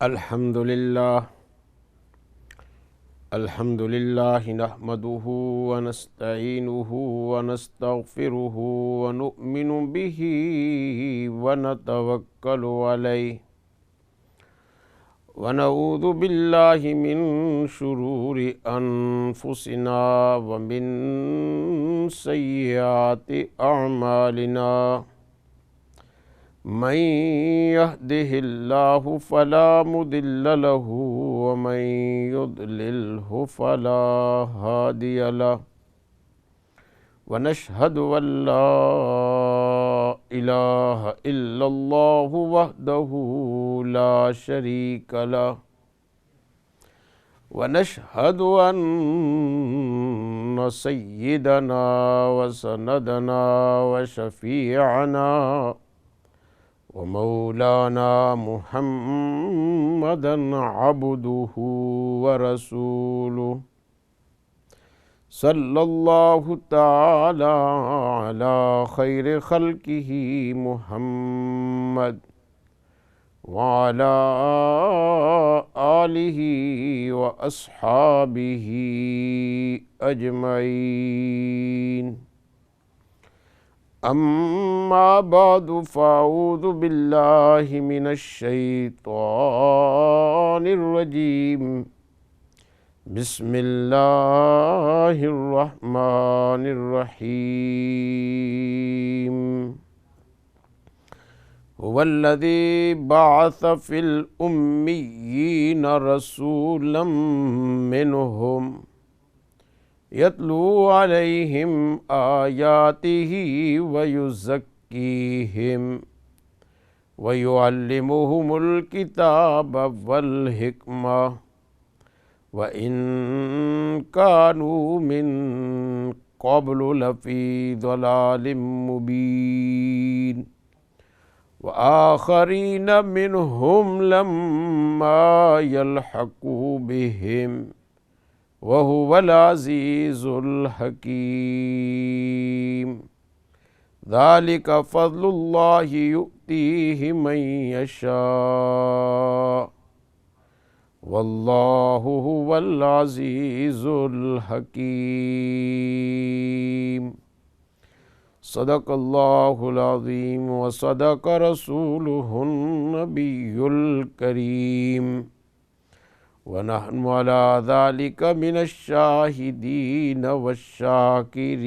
الحمد للہ نحمدہ ونستعینہ ونستغفرہ ونؤمن بہ ونتوکل علیہ ونعوذ باللہ من شرور انفسنا ومن سیئات اعمالنا من يهده الله فلا مضل له ومن يضلله فلا هادي له ونشهد أن لا إله إلا الله وحده لا شريك له ونشهد أن سيدنا وسندنا وشفيعنا ومولانا محمدا عبده ورسوله صلی اللہ تعالی علی خیر خلقہ محمد وعلی آلہ واصحابہ اجمعین اما بعد فاعوذ باللہ من الشیطان الرجیم بسم اللہ الرحمن الرحیم هو الذی بعث فی الأمیین رسولا منہم یتلو علیہم آیاتہ ویزکیہم ویعلمہم الکتاب والحکمہ وَإِن كَانُوا مِن قَبْلُ لَفِي ضَلَالٍ مُبِينٍ وَآخَرِينَ مِنْهُمْ لَمَّا يَلْحَقُوا بِهِمْ وَهُوَ الْعَزِيزُ الْحَكِيمُ ذَلِكَ فَضْلُ اللَّهِ يُؤْتِيهِ مَن يَشَاءُ واللہ هو العزیز الحکیم صدق اللہ العظیم وصدق رسولہ النبی الکریم ونحن علی ذلک من الشاہدین والشاکرین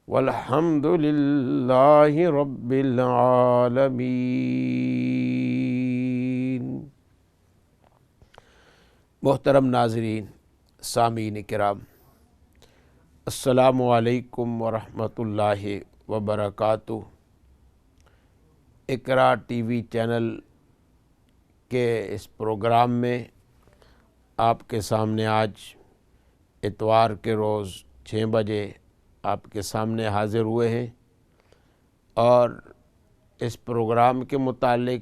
والحمد للہ رب العالمین۔ محترم ناظرین، سامعین کرام، السلام علیکم ورحمۃ اللہ وبرکاتہ۔ اقرا ٹی وی چینل کے اس پروگرام میں آپ کے سامنے آج اتوار کے روز 6 بجے آپ کے سامنے حاضر ہوئے ہیں، اور اس پروگرام کے متعلق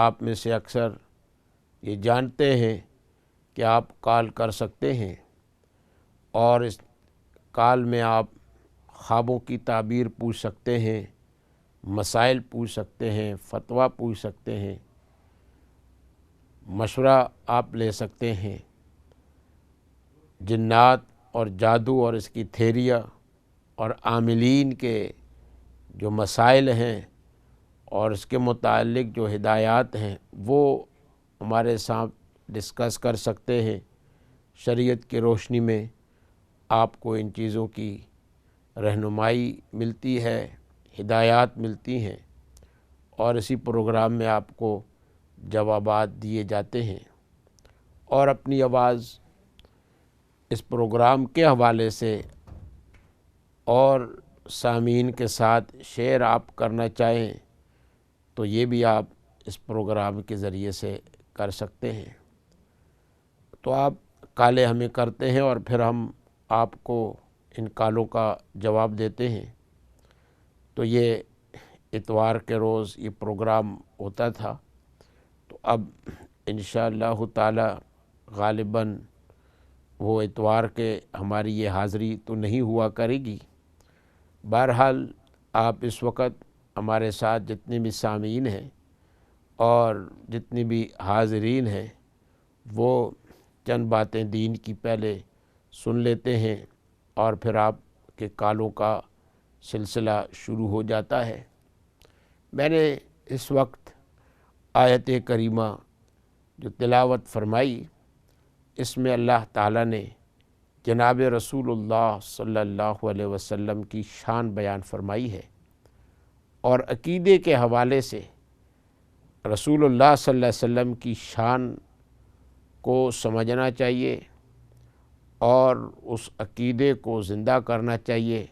آپ میں سے اکثر یہ جانتے ہیں کہ آپ کال کر سکتے ہیں، اور اس کال میں آپ خوابوں کی تعبیر پوچھ سکتے ہیں، مسائل پوچھ سکتے ہیں، فتویٰ پوچھ سکتے ہیں، مشورہ آپ لے سکتے ہیں، جنات اور جادو اور اس کی تھیریاں اور عاملین کے جو مسائل ہیں اور اس کے متعلق جو ہدایات ہیں وہ ہمارے ساتھ ڈسکس کر سکتے ہیں۔ شریعت کی روشنی میں آپ کو ان چیزوں کی رہنمائی ملتی ہے، ہدایات ملتی ہیں، اور اسی پروگرام میں آپ کو جوابات دیے جاتے ہیں، اور اپنی آواز اس پروگرام کے حوالے سے اور سامعین کے ساتھ شیئر آپ کرنا چاہیں تو یہ بھی آپ اس پروگرام کے ذریعے سے کر سکتے ہیں۔ تو آپ کالیں ہمیں کرتے ہیں اور پھر ہم آپ کو ان کالوں کا جواب دیتے ہیں۔ تو یہ اتوار کے روز یہ پروگرام ہوتا تھا، تو اب انشاءاللہ تعالی غالباً وہ اتوار کے ہماری یہ حاضری تو نہیں ہوا کرے گی۔ بہرحال آپ اس وقت ہمارے ساتھ جتنے بھی سامعین ہیں اور جتنی بھی حاضرین ہیں وہ چند باتیں دین کی پہلے سن لیتے ہیں اور پھر آپ کے کالوں کا سلسلہ شروع ہو جاتا ہے۔ میں نے اس وقت آیت کریمہ جو تلاوت فرمائی، اس میں اللہ تعالیٰ نے جناب رسول اللہ صلی اللہ علیہ وسلم کی شان بیان فرمائی ہے، اور عقیدے کے حوالے سے رسول اللہ صلی اللہ علیہ وسلم کی شان کو سمجھنا چاہیے اور اس عقیدے کو زندہ کرنا چاہیے،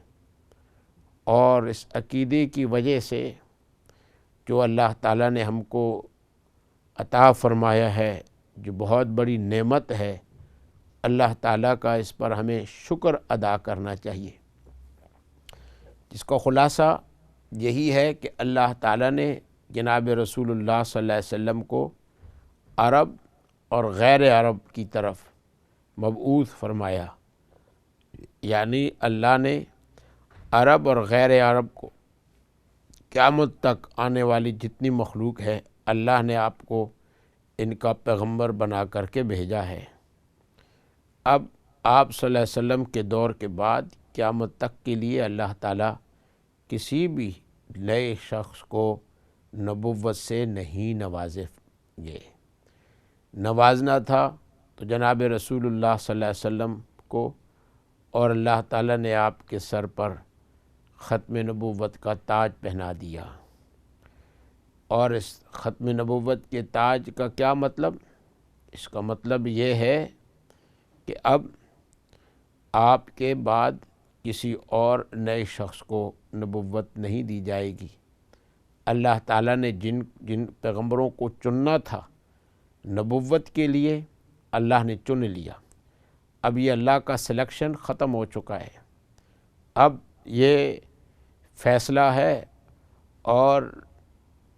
اور اس عقیدے کی وجہ سے جو اللہ تعالیٰ نے ہم کو عطا فرمایا ہے، جو بہت بڑی نعمت ہے، اللہ تعالیٰ کا اس پر ہمیں شکر ادا کرنا چاہیے، جس کا خلاصہ یہی ہے کہ اللہ تعالیٰ نے جناب رسول اللہ صلی اللہ علیہ وسلم کو عرب اور غیر عرب کی طرف مبعوث فرمایا، یعنی اللہ نے عرب اور غیر عرب کو قیامت تک آنے والی جتنی مخلوق ہے، اللہ نے آپ کو ان کا پیغمبر بنا کر کے بھیجا ہے۔ اب آپ صلی اللہ علیہ وسلم کے دور کے بعد قیامت تک کے لیے اللہ تعالیٰ کسی بھی نئے شخص کو نبوت سے نہیں نوازے گے۔ نوازنا تھا تو جناب رسول اللہ صلی اللہ علیہ وسلم کو، اور اللہ تعالیٰ نے آپ کے سر پر ختم نبوت کا تاج پہنا دیا۔ اور اس ختم نبوت کے تاج کا کیا مطلب؟ اس کا مطلب یہ ہے کہ اب آپ کے بعد کسی اور نئے شخص کو نبوت نہیں دی جائے گی۔ اللہ تعالیٰ نے جن پیغمبروں کو چننا تھا نبوت کے لیے، اللہ نے چن لیا۔ اب یہ اللہ کا سلیکشن ختم ہو چکا ہے۔ اب یہ فیصلہ ہے، اور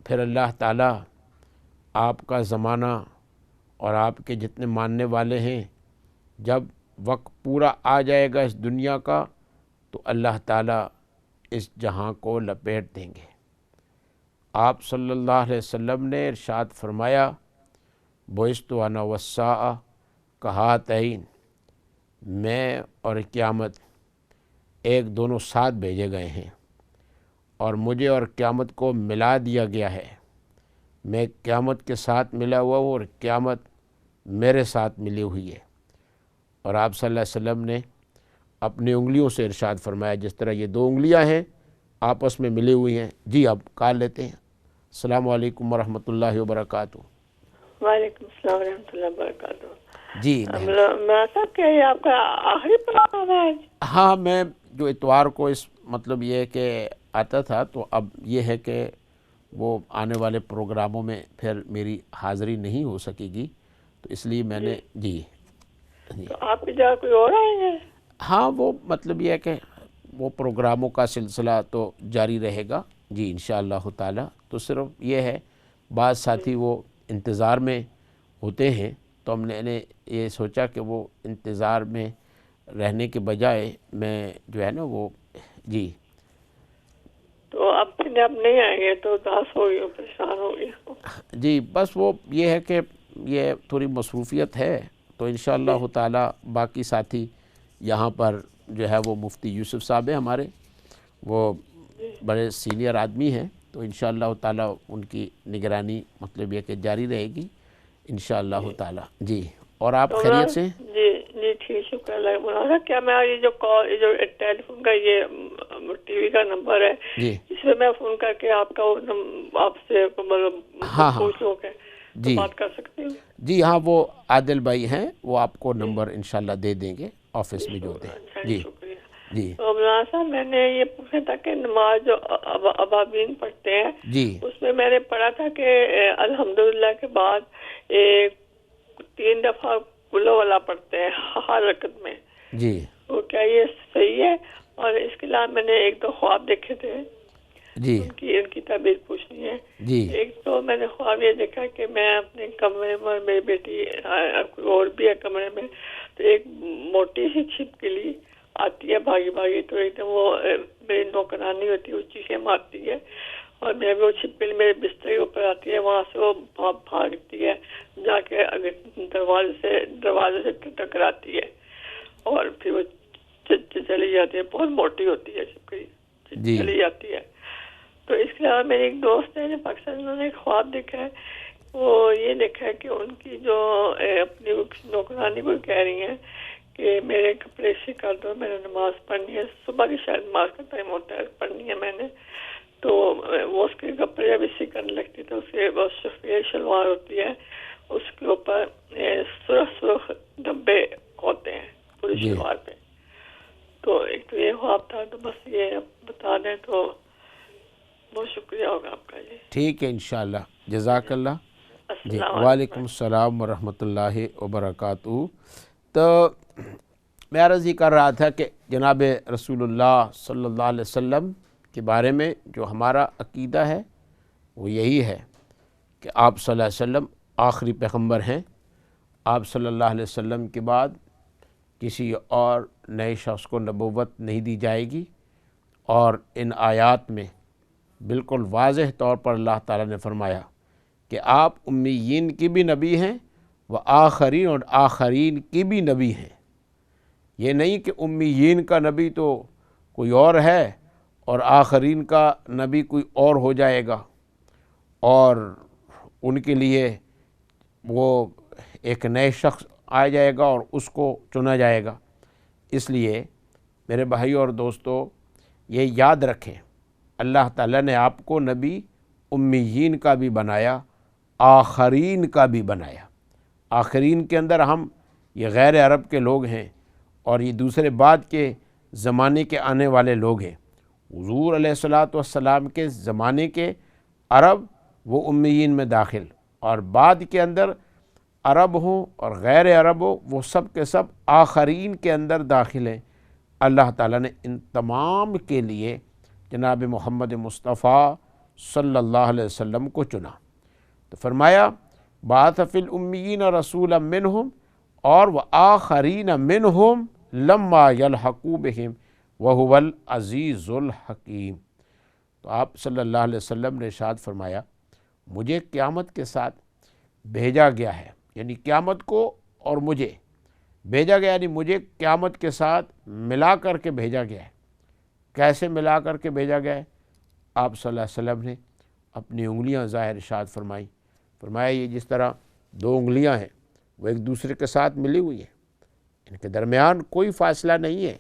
پھر اللہ تعالیٰ آپ کا زمانہ اور آپ کے جتنے ماننے والے ہیں، جب وقت پورا آ جائے گا اس دنیا کا، تو اللہ تعالیٰ اس جہاں کو لپیٹ دیں گے۔ آپ صلی اللہ علیہ وسلم نے ارشاد فرمایا، بعثت انا والساعۃ کہاتین، میں اور قیامت ایک دونوں ساتھ بھیجے گئے ہیں، اور مجھے اور قیامت کو ملا دیا گیا ہے۔ میں قیامت کے ساتھ ملا ہوا ہوں، اور قیامت میرے ساتھ ملی ہوئی ہے۔ اور آپ صلی اللہ علیہ وسلم نے اپنی انگلیوں سے ارشاد فرمایا، جس طرح یہ دو انگلیاں ہیں آپس میں ملی ہوئی ہیں۔ جی اب کال لیتے ہیں۔ السلام علیکم ورحمۃ اللہ وبرکاتہ۔ وعلیکم السلام ورحمۃ اللہ وبرکاتہ۔ جی میں صاحب کیا یہ آپ کا آخری پروگرام ہے آج؟ ہاں، میں جو اتوار کو اس مطلب یہ ہے کہ آتا تھا، تو اب یہ ہے کہ وہ آنے والے پروگراموں میں پھر میری حاضری نہیں ہو سکے گی، تو اس لیے میں نے جی تو آپ کی جگہ کوئی اور آئیں گے؟ ہاں، وہ مطلب یہ ہے کہ وہ پروگراموں کا سلسلہ تو جاری رہے گا جی انشاءاللہ تعالیٰ۔ تو صرف یہ ہے، بعض ساتھی وہ انتظار میں ہوتے ہیں، تو ہم نے یہ سوچا کہ وہ انتظار میں رہنے کے بجائے میں جو ہے نا وہ جی تو اب پھر اب نہیں آئیں گے تو اداس ہو گئی ہو، پریشان ہو گئی ہو؟ جی بس وہ یہ ہے کہ یہ تھوڑی مصروفیت ہے، تو انشاءاللہ تعالیٰ باقی ساتھی یہاں پر جو ہے وہ مفتی یوسف صاحب ہیں ہمارے، وہ بڑے سینئر آدمی ہیں، تو انشاءاللہ تعالیٰ ان کی نگرانی مطلب یہ کہ جاری رہے گی انشاءاللہ تعالیٰ۔ جی اور آپ خیریت سے؟ جی جی ٹھیک، شکر اللہ۔ مولانا کیا میں یہ جو کال، یہ جو ٹیلی فون کا یہ ٹی وی کا نمبر ہے، جی اس میں فون کر کے آپ کا آپ سے پوچھ لوں کہ جی بات کر سکتی ہوں؟ جی ہاں، وہ عادل بھائی ہیں، وہ آپ کو نمبر انشاءاللہ دے دیں گے آفس میں جو ہوتے ہیں۔ جی شکریہ۔ جی تو مولانا صاحب میں نے یہ پوچھا تھا کہ نماز جو ابابین پڑھتے ہیں، جی اس میں میں نے پڑھا تھا کہ الحمدللہ کے بعد 3 دفعہ قل والا پڑھتے ہیں ہر رکعت میں، جی تو کیا یہ صحیح ہے؟ اور اس کے علاوہ میں نے 1-2 خواب دیکھے تھے، جی ان کی تعبیر پوچھنی ہے۔ جی ایک تو میں نے خواب یہ دیکھا کہ میں اپنے کمرے میں، میری بیٹی اور بھی ہے کمرے میں، تو ایک موٹی سی چھپکلی آتی ہے بھاگی بھاگی، تو ایک دم وہ میری نوکرانی ہوتی ہے، وہ چیخیں مارتی ہے، اور میں بھی وہ چھپکلی میرے بستر کے اوپر آتی ہے، وہاں سے وہ بھاگتی ہے جا کے دروازے سے ٹکراتی ہے اور پھر وہ چلی جاتی ہے. بہت موٹی ہوتی ہے چھپکلی، جی چلی جاتی ہے. تو اس کے علاوہ میری ایک دوست ہے جو پاکستان، انہوں نے ایک خواب دیکھا ہے. وہ یہ دیکھا ہے کہ ان کی جو اپنی نوکرانی کو کہہ رہی ہیں کہ میرے کپڑے سے کر دو، میں نے نماز پڑھنی ہے، صبح کی شاید نماز کا ٹائم ہوتا ہے، پڑھنی ہے میں نے. تو وہ اس کے کپڑے جب اسی کرنے لگتی تو اس کے بہت سفید شلوار ہوتی ہے، اس کے اوپر سرخ دھبے ہوتے ہیں پوری جی شلوار پہ. تو ایک تو یہ خواب تھا، تو بس یہ بتا دیں تو بہت شکریہ ہوگا آپ کا. جی ٹھیک ہے انشاءاللہ، جزاک اللہ. جی السلام وعلیکم علیکم. السلام ورحمۃ اللہ وبرکاتہ. تو میں عرض یہ کر رہا تھا کہ جناب رسول اللہ صلی اللہ علیہ وسلم کے بارے میں جو ہمارا عقیدہ ہے وہ یہی ہے کہ آپ صلی اللہ علیہ وسلم آخری پیغمبر ہیں. آپ صلی اللہ علیہ وسلم کے بعد کسی اور نئے شخص کو نبوت نہیں دی جائے گی. اور ان آیات میں بالکل واضح طور پر اللہ تعالیٰ نے فرمایا کہ آپ امیین کی بھی نبی ہیں و آخرین، اور آخرین کی بھی نبی ہیں. یہ نہیں کہ امیین کا نبی تو کوئی اور ہے اور آخرین کا نبی کوئی اور ہو جائے گا اور ان کے لیے وہ ایک نئے شخص آ جائے گا اور اس کو چنا جائے گا. اس لیے میرے بھائی اور دوستو یہ یاد رکھیں، اللہ تعالیٰ نے آپ کو نبی امیین کا بھی بنایا، آخرین کا بھی بنایا. آخرین کے اندر ہم یہ غیر عرب کے لوگ ہیں اور یہ دوسرے بعد کے زمانے کے آنے والے لوگ ہیں. حضور علیہ الصلاۃ والسلام کے زمانے کے عرب وہ امیین میں داخل، اور بعد کے اندر عرب ہوں اور غیر عرب ہوں وہ سب کے سب آخرین کے اندر داخل ہیں. اللہ تعالیٰ نے ان تمام کے لیے جناب محمد مصطفیٰ صلی اللہ علیہ وسلم کو چنا. تو فرمایا بعث فی الامیین رسولا منہم اور وآخرین منہم لما یلحقوا بہم وہو العزیز الحکیم. تو آپ صلی اللہ علیہ وسلم نے ارشاد فرمایا مجھے قیامت کے ساتھ بھیجا گیا ہے، یعنی قیامت کو اور مجھے بھیجا گیا، یعنی مجھے قیامت کے ساتھ ملا کر کے بھیجا گیا ہے. کیسے ملا کر کے بھیجا گیا ہے؟ آپ صلی اللہ علیہ وسلم نے اپنی انگلیاں ظاہر ارشاد فرمایا یہ جس طرح دو انگلیاں ہیں وہ ایک دوسرے کے ساتھ ملی ہوئی ہیں، ان کے درمیان کوئی فاصلہ نہیں ہے.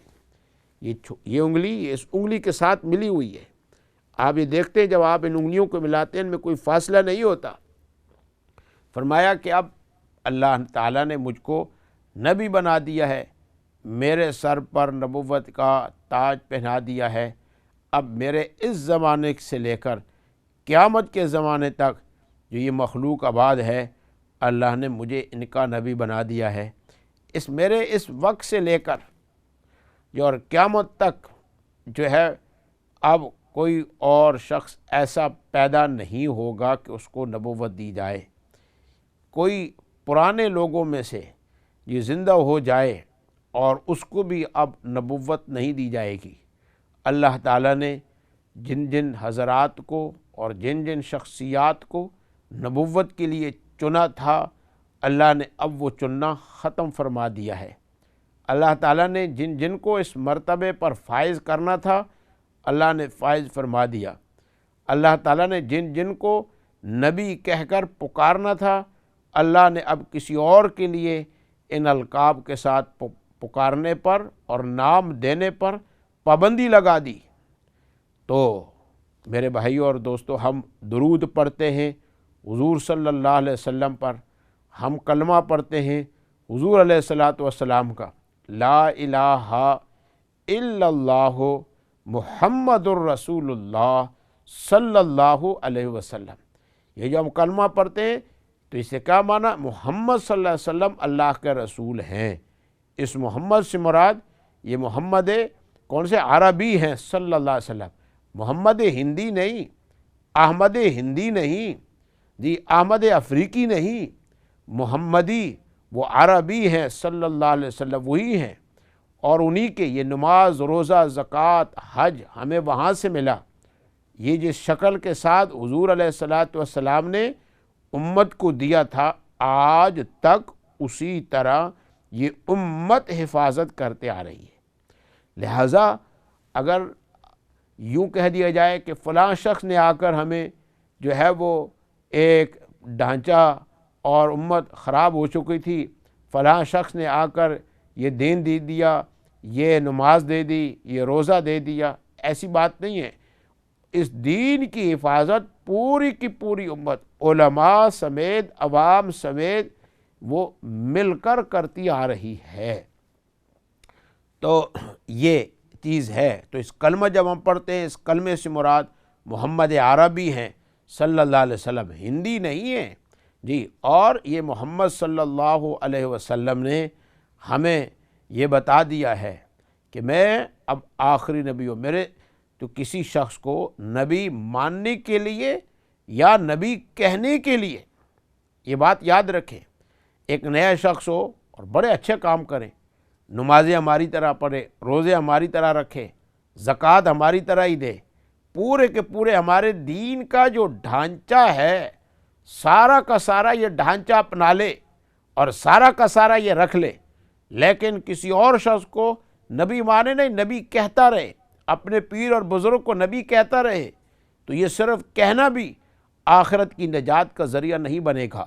یہ انگلی اس انگلی کے ساتھ ملی ہوئی ہے. آپ یہ دیکھتے ہیں جب آپ ان انگلیوں کو ملاتے ہیں ان میں کوئی فاصلہ نہیں ہوتا. فرمایا کہ اب اللہ تعالیٰ نے مجھ کو نبی بنا دیا ہے، میرے سر پر نبوت کا تاج پہنا دیا ہے. اب میرے اس زمانے سے لے کر قیامت کے زمانے تک جو یہ مخلوق آباد ہے اللہ نے مجھے ان کا نبی بنا دیا ہے. میرے اس وقت سے لے کر جو اور قیامت تک جو ہے اب کوئی اور شخص ایسا پیدا نہیں ہوگا کہ اس کو نبوت دی جائے. کوئی پرانے لوگوں میں سے یہ زندہ ہو جائے اور اس کو بھی اب نبوت نہیں دی جائے گی. اللہ تعالیٰ نے جن جن حضرات کو اور جن جن شخصیات کو نبوت کے لیے چنا تھا اللہ نے اب وہ چننا ختم فرما دیا ہے. اللہ تعالیٰ نے جن جن کو اس مرتبے پر فائز کرنا تھا اللہ نے فائز فرما دیا. اللہ تعالیٰ نے جن جن کو نبی کہہ کر پکارنا تھا اللہ نے اب کسی اور کے لیے ان القاب کے ساتھ پکارنے پر اور نام دینے پر پابندی لگا دی. تو میرے بھائیوں اور دوستو ہم درود پڑھتے ہیں حضور صلی اللہ علیہ وسلم پر، ہم کلمہ پڑھتے ہیں حضور علیہ الصلاۃ والسلام کا، لا الہ الا اللہ محمد الرسول اللہ صلی اللہ علیہ وسلم. یہ جو ہم کلمہ پڑھتے ہیں تو اس سے کیا معنی؟ محمد صلی اللہ علیہ وسلم اللہ کے رسول ہیں. اس محمد سے مراد یہ محمد کون سے؟ عربی ہیں صلی اللہ علیہ وسلم، محمد ہندی نہیں، احمد ہندی نہیں جی، احمد افریقی نہیں، محمدی وہ عربی ہیں صلی اللہ علیہ وسلم، وہی ہیں. اور انہی کے یہ نماز، روزہ، زکوٰۃ، حج ہمیں وہاں سے ملا یہ جس شکل کے ساتھ حضور علیہ الصلاۃ والسلام نے امت کو دیا تھا، آج تک اسی طرح یہ امت حفاظت کرتے آ رہی ہے۔ لہٰذا اگر یوں کہہ دیا جائے کہ فلاں شخص نے آ کر ہمیں جو ہے وہ ایک ڈھانچہ اور امت خراب ہو چکی تھی، فلاں شخص نے آ کر یہ دین دے دیا، یہ نماز دے دی، یہ روزہ دے دیا، ایسی بات نہیں ہے۔ اس دین کی حفاظت پوری کی پوری امت، علماء سمیت، عوام سمیت، وہ مل کر کرتی آ رہی ہے۔ تو یہ چیز ہے۔ تو اس کلمہ جب ہم پڑھتے ہیں، اس کلمے سے مراد محمد عربی ہیں صلی اللہ علیہ وسلم، ہندی نہیں ہے جی۔ اور یہ محمد صلی اللہ علیہ وسلم نے ہمیں یہ بتا دیا ہے کہ میں اب آخری نبی ہوں۔ میرے تو کسی شخص کو نبی ماننے کے لیے یا نبی کہنے کے لیے، یہ بات یاد رکھیں، ایک نیا شخص ہو اور بڑے اچھے کام کریں، نمازیں ہماری طرح پڑھے، روزے ہماری طرح رکھے، زکوٰۃ ہماری طرح ہی دے، پورے کے پورے ہمارے دین کا جو ڈھانچہ ہے سارا کا سارا یہ ڈھانچہ اپنا لے اور سارا کا سارا یہ رکھ لے، لیکن کسی اور شخص کو نبی مانے نہیں، نبی کہتا رہے، اپنے پیر اور بزرگ کو نبی کہتا رہے، تو یہ صرف کہنا بھی آخرت کی نجات کا ذریعہ نہیں بنے گا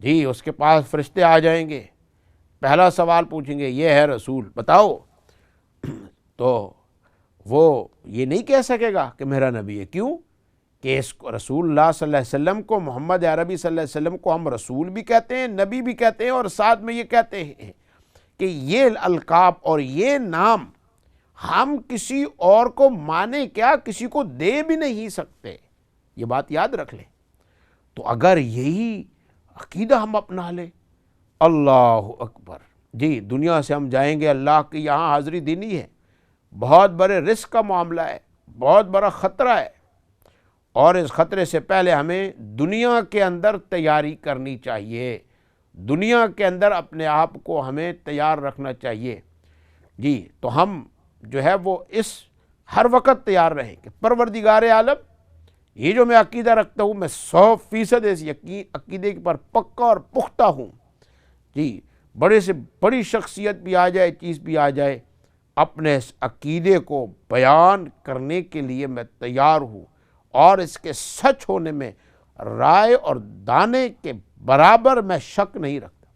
جی۔ اس کے پاس فرشتے آ جائیں گے، پہلا سوال پوچھیں گے، یہ ہے رسول بتاؤ، تو وہ یہ نہیں کہہ سکے گا کہ میرا نبی ہے۔ کیوں کہ اس کو رسول اللہ صلی اللہ علیہ وسلم کو، محمد عربی صلی اللہ علیہ وسلم کو ہم رسول بھی کہتے ہیں، نبی بھی کہتے ہیں، اور ساتھ میں یہ کہتے ہیں کہ یہ القاب اور یہ نام ہم کسی اور کو مانے کیا، کسی کو دے بھی نہیں سکتے، یہ بات یاد رکھ لیں۔ تو اگر یہی عقیدہ ہم اپنا لیں، اللہ اکبر جی، دنیا سے ہم جائیں گے، اللہ کی یہاں حاضری دینی ہے، بہت بڑے رزق کا معاملہ ہے، بہت بڑا خطرہ ہے، اور اس خطرے سے پہلے ہمیں دنیا کے اندر تیاری کرنی چاہیے، دنیا کے اندر اپنے آپ کو ہمیں تیار رکھنا چاہیے جی۔ تو ہم جو ہے وہ اس ہر وقت تیار رہیں کہ پروردگار عالم، یہ جو میں عقیدہ رکھتا ہوں، میں 100% اس عقیدے پر پکا اور پختہ ہوں جی۔ بڑے سے بڑی شخصیت بھی آ جائے، چیز بھی آ جائے، اپنے اس عقیدے کو بیان کرنے کے لیے میں تیار ہوں، اور اس کے سچ ہونے میں رائے اور دانے کے برابر میں شک نہیں رکھتا۔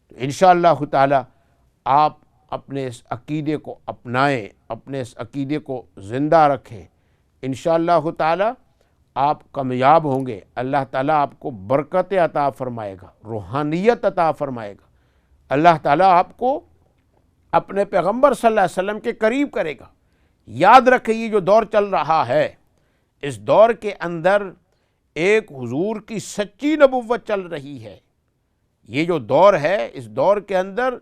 تو انشاءاللہ تعالی آپ اپنے اس عقیدے کو اپنائیں، اپنے اس عقیدے کو زندہ رکھیں، انشاءاللہ تعالی آپ کامیاب ہوں گے، اللہ تعالیٰ آپ کو برکت عطا فرمائے گا، روحانیت عطا فرمائے گا، اللہ تعالیٰ آپ کو اپنے پیغمبر صلی اللہ علیہ وسلم کے قریب کرے گا۔ یاد رکھیں، یہ جو دور چل رہا ہے، اس دور کے اندر ایک حضور کی سچی نبوت چل رہی ہے۔ یہ جو دور ہے، اس دور کے اندر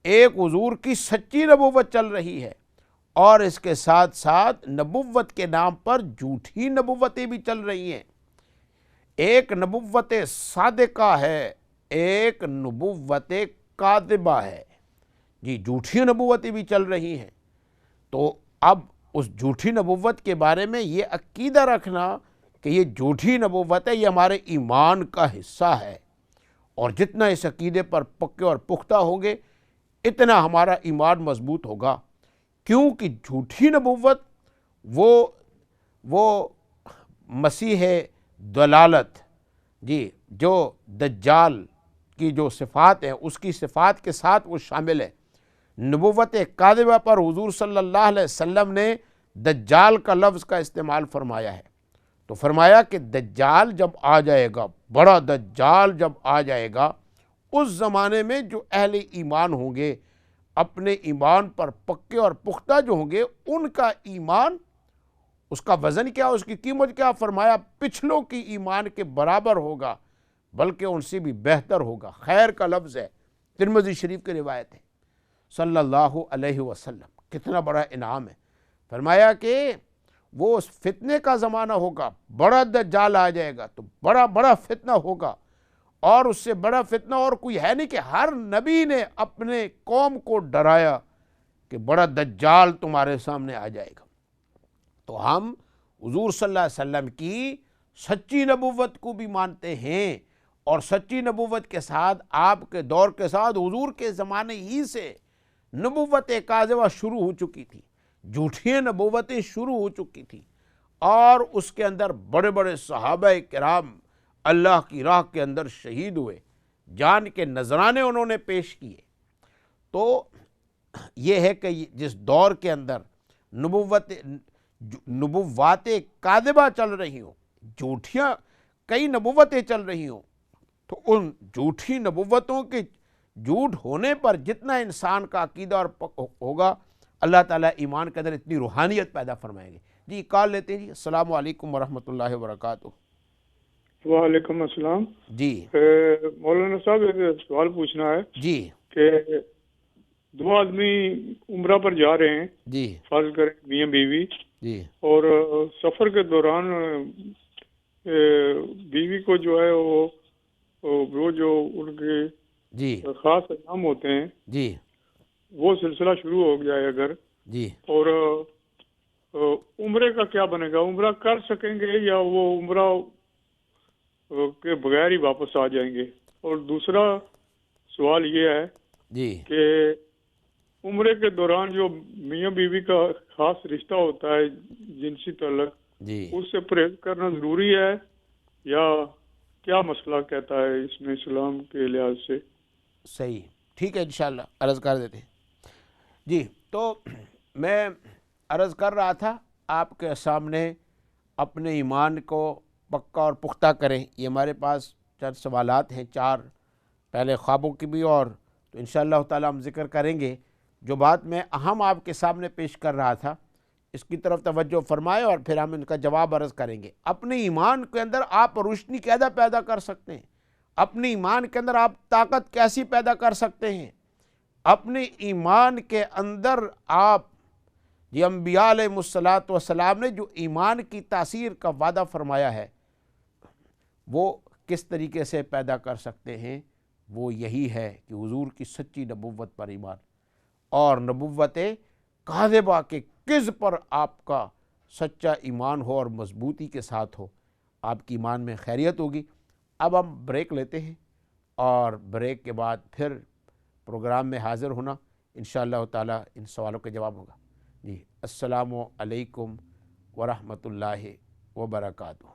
ایک حضور کی سچی نبوت چل رہی ہے، اور اس کے ساتھ ساتھ نبوت کے نام پر جھوٹی نبوتیں بھی چل رہی ہیں۔ ایک نبوت صادقہ ہے، ایک نبوت کاذبہ ہے جی، جھوٹی نبوتیں بھی چل رہی ہیں۔ تو اب اس جھوٹی نبوت کے بارے میں یہ عقیدہ رکھنا کہ یہ جھوٹی نبوت ہے، یہ ہمارے ایمان کا حصہ ہے، اور جتنا اس عقیدے پر پکے اور پختہ ہوں گے، اتنا ہمارا ایمان مضبوط ہوگا۔ کیونکہ جھوٹی نبوت وہ مسیح دلالت جی، جو دجال کی جو صفات ہیں، اس کی صفات کے ساتھ وہ شامل ہے۔ نبوت کاذبہ پر حضور صلی اللہ علیہ وسلم نے دجال کا لفظ کا استعمال فرمایا ہے۔ تو فرمایا کہ دجال جب آ جائے گا، بڑا دجال جب آ جائے گا، اس زمانے میں جو اہل ایمان ہوں گے، اپنے ایمان پر پکے اور پختہ جو ہوں گے، ان کا ایمان، اس کا وزن کیا، اس کی قیمت کیا، فرمایا پچھلوں کی ایمان کے برابر ہوگا، بلکہ ان سے بھی بہتر ہوگا۔ خیر کا لفظ ہے، ترمذی شریف کی روایت ہے، صلی اللہ علیہ وسلم۔ کتنا بڑا انعام ہے۔ فرمایا کہ وہ اس فتنے کا زمانہ ہوگا، بڑا دجال آ جائے گا، تو بڑا فتنہ ہوگا، اور اس سے بڑا فتنہ اور کوئی ہے نہیں کہ ہر نبی نے اپنے قوم کو ڈرایا کہ بڑا دجال تمہارے سامنے آ جائے گا۔ تو ہم حضور صلی اللہ علیہ وسلم کی سچی نبوت کو بھی مانتے ہیں، اور سچی نبوت کے ساتھ آپ کے دور کے ساتھ حضور کے زمانے ہی سے نبوت کاذبہ شروع ہو چکی تھی، جھوٹی نبوتیں شروع ہو چکی تھی، اور اس کے اندر بڑے بڑے صحابہ کرام اللہ کی راہ کے اندر شہید ہوئے، جان کے نذرانے انہوں نے پیش کیے۔ تو یہ ہے کہ جس دور کے اندر نبوات کاذبہ چل رہی ہوں، جھوٹیاں کئی نبوتیں چل رہی ہوں، تو ان جھوٹی نبوتوں کے جھوٹ ہونے پر جتنا انسان کا عقیدہ اور ہوگا، اللہ تعالیٰ ایمان کے اندر اتنی روحانیت پیدا فرمائیں گے۔ جی کال لیتے ہیں جی۔ السلام علیکم ورحمۃ اللہ وبرکاتہ۔ وعلیکم السلام۔ جی مولانا صاحب ایک سوال پوچھنا ہے جی کہ دو آدمی عمرہ پر جا رہے ہیں، جی فرض کریں میاں بیوی، جی اور سفر کے دوران بیوی کو جو ہے وہ جو ان کے جی خاص ایام ہوتے ہیں جی وہ سلسلہ شروع ہو گیا ہے اگر، جی اور عمرے کا کیا بنے گا؟ عمرہ کر سکیں گے یا وہ عمرہ کے بغیر ہی واپس آ جائیں گے؟ اور دوسرا سوال یہ ہے جی کہ عمرے کے دوران جو میاں بیوی کا خاص رشتہ ہوتا ہے جنسی تعلق، جی اس سے پرہیز کرنا ضروری ہے یا کیا مسئلہ کہتا ہے اس میں اسلام کے لحاظ سے؟ صحیح، ٹھیک ہے، انشاءاللہ عرض کر دیتے ہیں۔ جی تو میں عرض کر رہا تھا آپ کے سامنے اپنے ایمان کو پکا اور پختہ کریں۔ یہ ہمارے پاس چند سوالات ہیں، 4 پہلے خوابوں کی بھی، اور تو انشاءاللہ تعالی ہم ذکر کریں گے۔ جو بات میں اہم آپ کے سامنے پیش کر رہا تھا اس کی طرف توجہ فرمائے، اور پھر ہم ان کا جواب عرض کریں گے۔ اپنے ایمان کے اندر آپ روشنی کیسے پیدا کر سکتے ہیں؟ اپنے ایمان کے اندر آپ طاقت کیسی پیدا کر سکتے ہیں؟ اپنے ایمان کے اندر آپ یہ انبیاء علیہ السلام نے جو ایمان کی تاثیر کا وعدہ فرمایا ہے وہ کس طریقے سے پیدا کر سکتے ہیں؟ وہ یہی ہے کہ حضور کی سچی نبوت پر ایمان، اور نبوت کاذبہ کے کذب پر آپ کا سچا ایمان ہو اور مضبوطی کے ساتھ ہو، آپ کی ایمان میں خیریت ہوگی۔ اب ہم بریک لیتے ہیں، اور بریک کے بعد پھر پروگرام میں حاضر ہونا انشاءاللہ تعالی ان سوالوں کے جواب ہوگا۔ جی السلام علیکم ورحمۃ اللہ وبرکاتہ۔